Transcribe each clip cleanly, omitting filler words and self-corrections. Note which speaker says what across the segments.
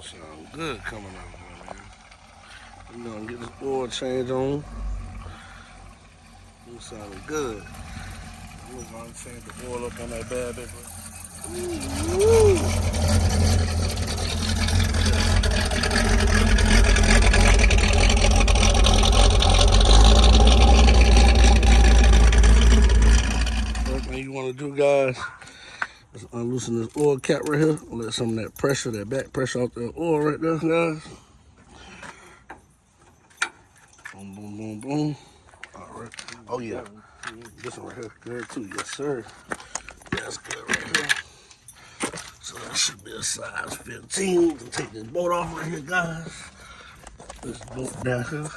Speaker 1: Sound good coming out of there, man. We're gonna get this oil change on. It sounding good. We're gonna change the oil up on that bad baby. Woo! First thing you wanna do, guys, is unloosen this oil cap right here. Let some of that pressure, that back pressure off that oil right there, guys. Boom, boom, boom, boom. All right. Oh, yeah. This one right here, good too. Yes, sir. That's good right here. So that should be a size 15. We can take this bolt off right here, guys. This bolt down here.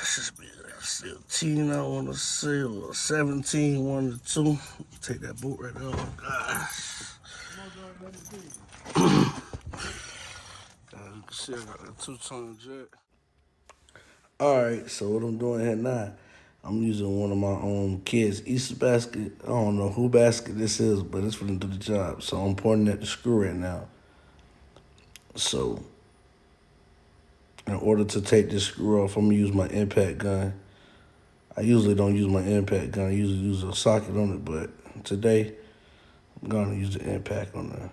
Speaker 1: Should be a 15, I want to say, or a 17, 1 to 2. Take that bolt right there off, guys. As you can see, I got that 2-ton jet. Alright, so what I'm doing here now, I'm using one of my own kids' Easter basket. I don't know who basket this is, but it's for them to do the job. So I'm pointing at the screw right now. So in order to take this screw off, I'm gonna use my impact gun. I usually don't use my impact gun. I usually use a socket on it, but today I'm gonna use the impact on there.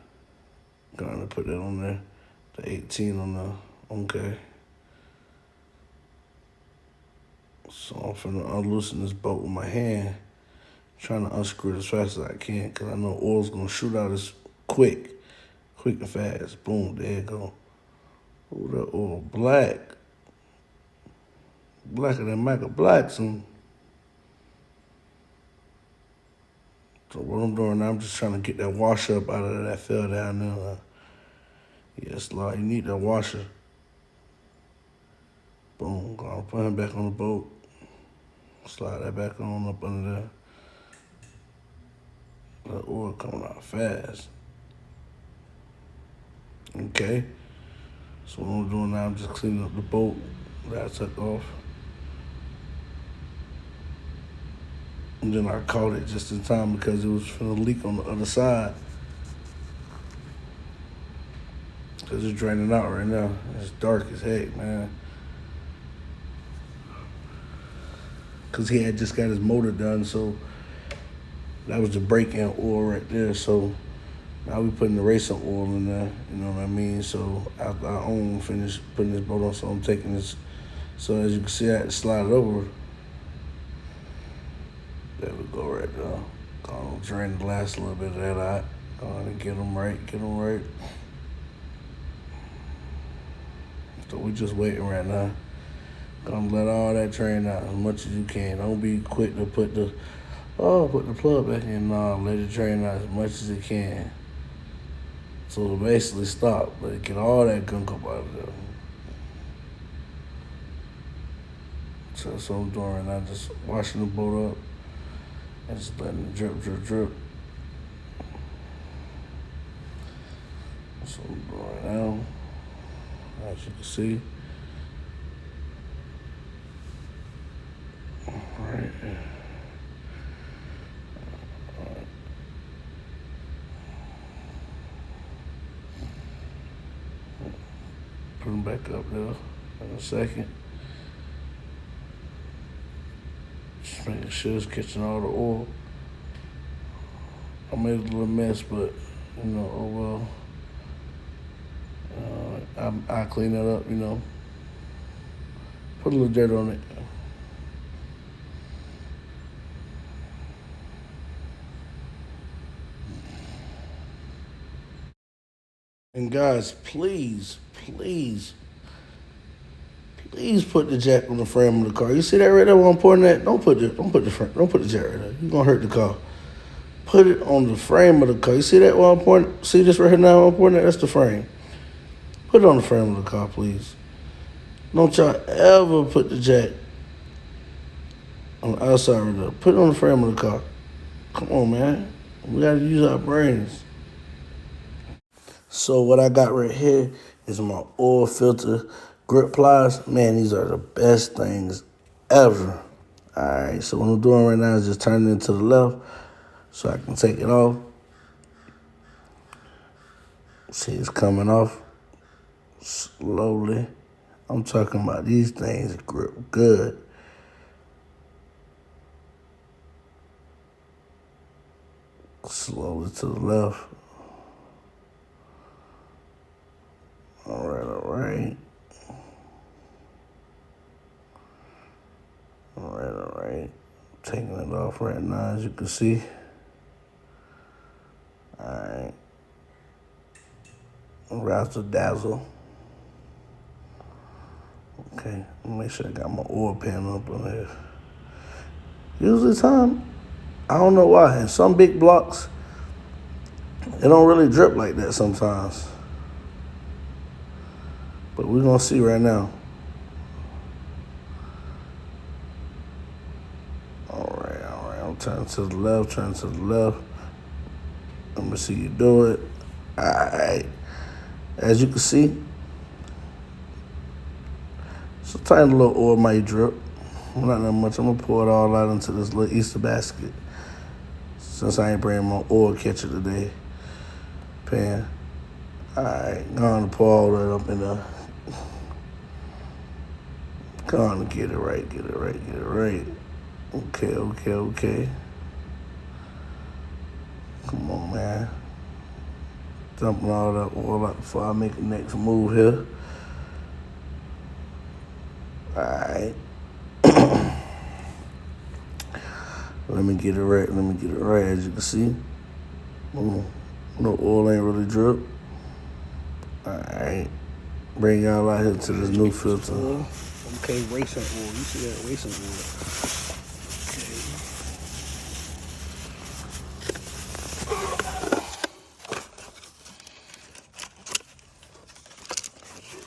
Speaker 1: I'm gonna put that on there. The 18 on the, okay. So I'm finna unloosen this bolt with my hand, trying to unscrew it as fast as I can, because I know oil's gonna shoot out as quick and fast. Boom, there you go. Ooh, that oil black. Blacker than Michael Blackson. So what I'm doing now, I'm just trying to get that washer up out of that fell down there. Yes, Lord, you need that washer. Boom, gonna put him back on the boat. Slide that back on up under there. That oil coming out fast. Okay. So what I'm doing now, I'm just cleaning up the bolt that I took off. And then I caught it just in time because it was finna leak on the other side. Because it's draining out right now. It's dark as heck, man. Because he had just got his motor done, so that was the break-in oil right there. So now we putting the racing oil in there, you know what I mean? So after I own finish putting this boat on, so I'm taking this. So as you can see, I had to slide it over. There we go right there. Gonna drain the last little bit of that out. Gonna get them right, So we just waiting right now. Gonna let all that drain out as much as you can. Don't be quick to put the plug back in. No, let it drain out as much as it can. So it'll basically stop, let it get all that gunk up out of there. So that's what I'm doing right now, just washing the boat up and just letting it drip, drip, drip. So I'm doing right now, as you can see. All right. Put them back up there in a second. Just making sure it's catching all the oil. I made a little mess, but you know, oh well. I clean it up, you know. Put a little dirt on it. And guys, please put the jack on the frame of the car. You see that right there where I'm pointing at? Don't put the jack right there. You're gonna hurt the car. Put it on the frame of the car. You see that where I'm pointing? See this right here now where I'm pointing at? That's the frame. Put it on the frame of the car, please. Don't y'all ever put the jack on the outside right there. Put it on the frame of the car. Come on, man. We gotta use our brains. So what I got right here is my oil filter grip pliers. Man, these are the best things ever. All right, so what I'm doing right now is just turning it to the left so I can take it off. See, it's coming off slowly. I'm talking about these things grip good. Slowly to the left. All right, all right. All right, all right. Taking it off right now, as you can see. All right. Razzle dazzle. Okay, make sure I got my oil pan up on there. Usually time, I don't know why. In some big blocks, it don't really drip like that sometimes. But we're gonna see right now. All right, all right. I'm turning to the left, turning to the left. Let me see you do it. All right. As you can see, it's a tiny little oil might drip. Not that much. I'm gonna pour it all out into this little Easter basket. Since I ain't bringing my oil catcher today. Pan. All right, go on and pour all that up in there. Go on and get it right, get it right, get it right. Okay, okay, okay. Come on, man. Dumping all that oil out before I make the next move here. All right. Let me get it right. Let me get it right. As you can see, no oil ain't really drip. All right. Bring y'all out here to this new filter. Okay, racing oil. You see that racing oil? Okay.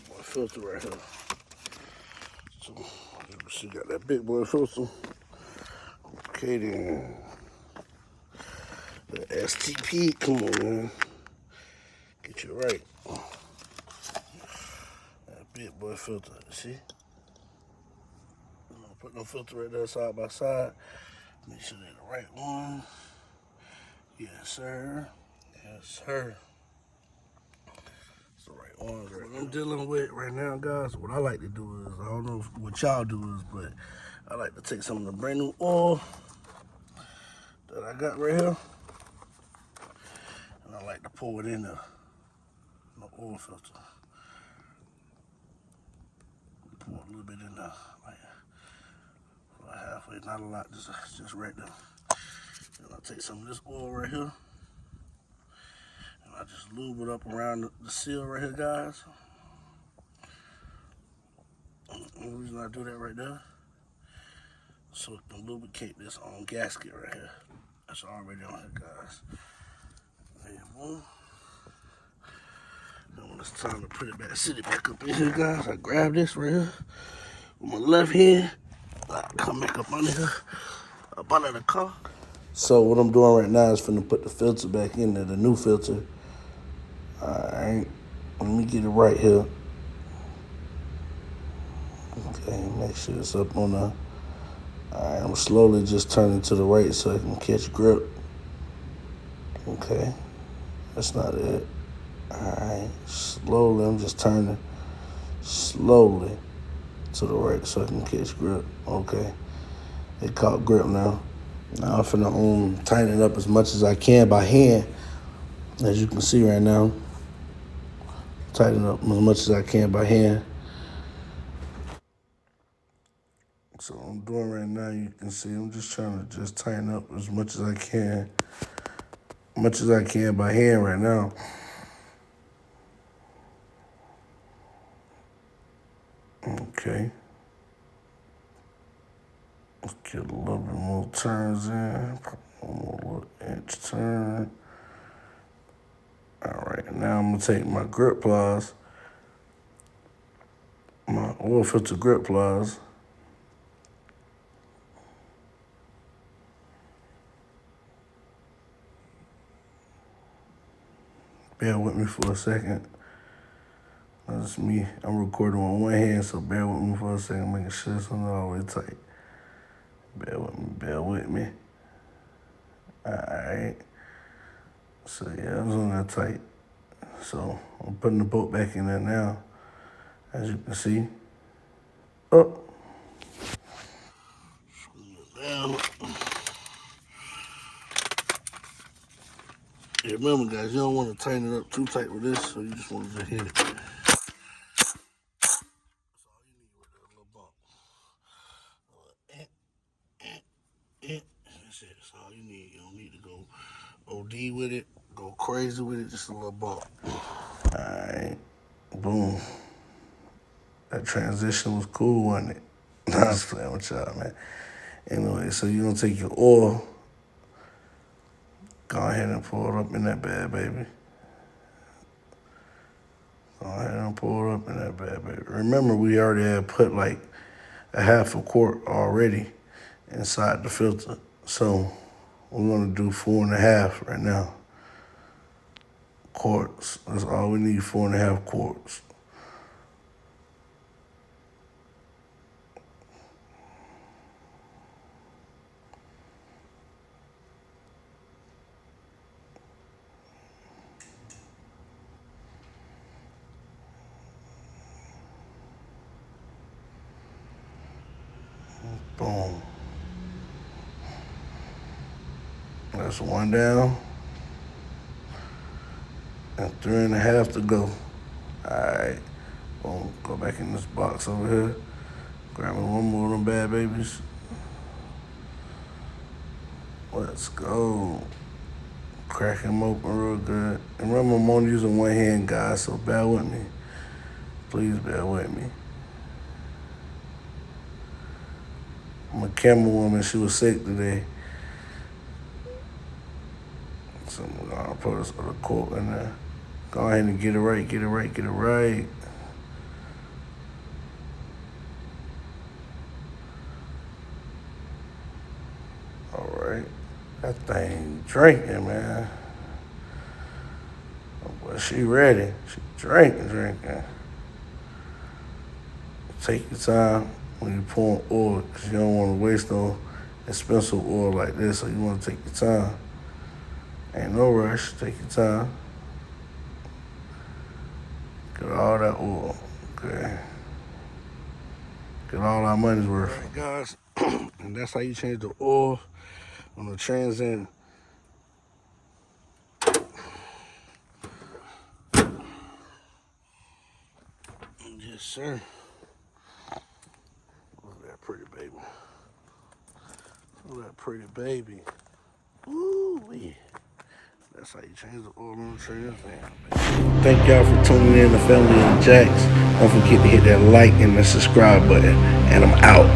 Speaker 1: My filter right here. So you can see, got that big boy filter. Okay then. The STP, come on, man. Get you right. That big boy filter, see? I'm gonna put no filter right there side by side. Make sure they're the right one. Yes, sir. Yes, sir. It's the right ones right now. What I'm dealing with right now, guys, what I like to do is, I don't know what y'all do is, but I like to take some of the brand new oil that I got right here, and I like to pour it in the oil filter. Pour a little bit in there, like halfway, not a lot, just right there. And I'll take some of this oil right here, and I just lube it up around the seal right here, guys. The only reason I do that right there, so it can lubricate this gasket right here. That's already on here, guys. And boom. And when it's time to put it back, sit it back up in here, guys, I grab this right here with my left hand. I come back up under here, up under the car. So what I'm doing right now is finna put the filter back in there, the new filter. Alright, let me get it right here. Okay, make sure it's up on the... Alright, I'm slowly just turning to the right so I can catch grip. Okay, that's not it. Alright, slowly, I'm just turning slowly to the right so I can catch grip. Okay, it caught grip now. Now I'm finna tighten it up as much as I can by hand. As you can see right now, tighten up as much as I can by hand. So what I'm doing right now, you can see, I'm just trying to just tighten up as much as I can. Much as I can by hand right now. Okay. Let's get a little bit more turns in. One more little inch turn. All right, now I'm gonna take my grip pliers, my oil filter grip pliers. Bear with me for a second. That's me. I'm recording on one hand, so bear with me for a second, making sure it's on all the way tight. Bear with me, bear with me. All right. So yeah, it was on that tight. So I'm putting the bolt back in there now, as you can see. Up. Down. Yeah, remember guys, you don't want to tighten it up too tight with this, so you just want to just hit it. That's all you need with that little bump. That's it. That's all you need. You don't need to go OD with it, go crazy with it, just a little bump. Alright, boom. That transition was cool, wasn't it? I was playing with y'all, man. Anyway, so you're gonna take your oil, go ahead and pour it up in that bad baby. Go ahead and pour it up in that bad baby. Remember, we already had put like a half a quart already inside the filter. So we're gonna do 4.5 right now. Quarts. That's all we need, 4.5 quarts. Boom. That's one down. And 3.5 to go. Alright. Boom. Go back in this box over here. Grab me one more of them bad babies. Let's go. Crack them open real good. And remember, I'm only using one hand, guys, so bear with me. Please bear with me. I'm a camera woman. She was sick today. So I'm gonna put this other quart in there. Go ahead and get it right, get it right, get it right. All right. That thing drinking, man. Oh, boy, she ready. She drinking. Take your time when you pour oil, because you don't want to waste no expensive oil like this, so you want to take your time. Ain't no rush. Take your time. Get all that oil. Okay. Get all our money's worth. All right, guys. And that's how you change the oil on the Trans Am. Yes, sir. Look at that pretty baby. Look at that pretty baby. Ooh-wee. That's how you change the oil on the Trans Am. Thank y'all for tuning in to Family and Jacks. Don't forget to hit that like and the subscribe button. And I'm out.